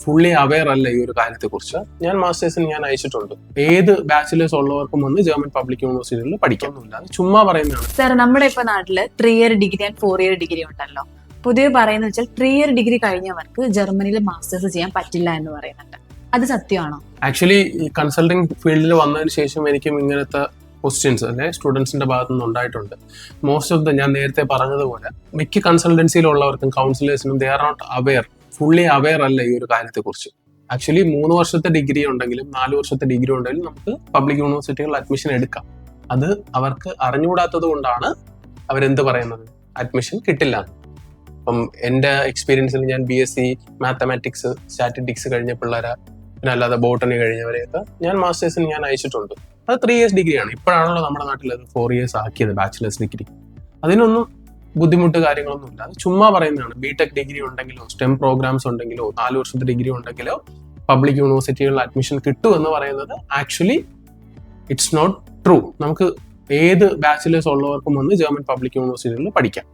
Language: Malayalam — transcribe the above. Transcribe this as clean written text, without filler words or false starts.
ഫുള്ളി അവെയർ അല്ല ഈ ഒരു കാര്യത്തെക്കുറിച്ച്. ഞാൻ മാസ്റ്റേഴ്സിന് ഞാൻ അയച്ചിട്ടുണ്ട്. ഏത് ബാച്ചിലേഴ്സ് ഉള്ളവർക്കും വന്ന് ജർമ്മൻ പബ്ലിക് യൂണിവേഴ്സിറ്റികളിൽ പഠിക്കാനൊന്നുമില്ല, ചുമ്മാ പറയുന്നതാണ്. സാർ, നമ്മുടെ ഇപ്പൊ നാട്ടില് 3 year degree and 4 year degree ഉണ്ടല്ലോ. പൊതുവെ പറയുന്നത് വെച്ചാൽ 3 ഇയർ ഡിഗ്രി കഴിഞ്ഞവർക്ക് ജർമ്മനിയിൽ മാസ്റ്റേഴ്സ് ചെയ്യാൻ പറ്റില്ല എന്ന് പറയുന്നുണ്ട്. അത് സത്യമാണോ? ആക്ച്വലി ഈ കൺസൾട്ടിംഗ് ഫീൽഡിൽ വന്നതിന് ശേഷം എനിക്കും ഇങ്ങനത്തെ ക്വസ്റ്റ്യൻസ് അല്ലെ സ്റ്റുഡൻസിന്റെ ഭാഗത്തു നിന്ന് ഉണ്ടായിട്ടുണ്ട്. മോസ്റ്റ് ഓഫ് ഞാൻ നേരത്തെ പറഞ്ഞതുപോലെ മിക്ക കൺസൾട്ടൻസിയിലുള്ളവർക്കും കൗൺസിലേഴ്സിനും they are not aware, fully aware അല്ല ഈ ഒരു കാര്യത്തെക്കുറിച്ച്. ആക്ച്വലി 3 വർഷത്തെ ഡിഗ്രി ഉണ്ടെങ്കിലും 4 വർഷത്തെ ഡിഗ്രി ഉണ്ടെങ്കിലും നമുക്ക് പബ്ലിക് യൂണിവേഴ്സിറ്റികളിൽ അഡ്മിഷൻ എടുക്കാം. അത് അവർക്ക് അറിഞ്ഞുകൂടാത്തത് കൊണ്ടാണ് അവരെന്ത് പറയുന്നത്, അഡ്മിഷൻ കിട്ടില്ല. അപ്പം എൻ്റെ എക്സ്പീരിയൻസിൽ ഞാൻ BSc മാത്തമാറ്റിക്സ് സ്റ്റാറ്റിസ്റ്റിക്സ് കഴിഞ്ഞ പിള്ളേരെ, പിന്നെ അല്ലാതെ ബോട്ടണി കഴിഞ്ഞവരെയൊക്കെ ഞാൻ മാസ്റ്റേഴ്സിന് ഞാൻ അയച്ചിട്ടുണ്ട്. അത് 3 ഇയേഴ്സ് ഡിഗ്രിയാണ്. ഇപ്പോഴാണല്ലോ നമ്മുടെ നാട്ടിൽ അത് 4 ഇയേഴ്സ് ആക്കിയത്, ബാച്ചിലേഴ്സ് ഡിഗ്രി. അതിനൊന്നും ബുദ്ധിമുട്ട് കാര്യങ്ങളൊന്നും ഇല്ല, അത് ചുമ്മാ പറയുന്നതാണ്. ബിടെക് ഡിഗ്രി ഉണ്ടെങ്കിലോ സ്റ്റെം പ്രോഗ്രാംസ് ഉണ്ടെങ്കിലോ 4 വർഷത്തെ ഡിഗ്രി ഉണ്ടെങ്കിലോ പബ്ലിക് യൂണിവേഴ്സിറ്റികളിൽ അഡ്മിഷൻ കിട്ടും എന്ന് പറയുന്നത് ആക്ച്വലി ഇറ്റ്സ് നോട്ട് ട്രൂ. നമുക്ക് ഏത് ബാച്ചിലേഴ്സ് ഉള്ളവർക്കും വന്ന് ജർമ്മൻ പബ്ലിക് യൂണിവേഴ്സിറ്റികളിൽ പഠിക്കാം.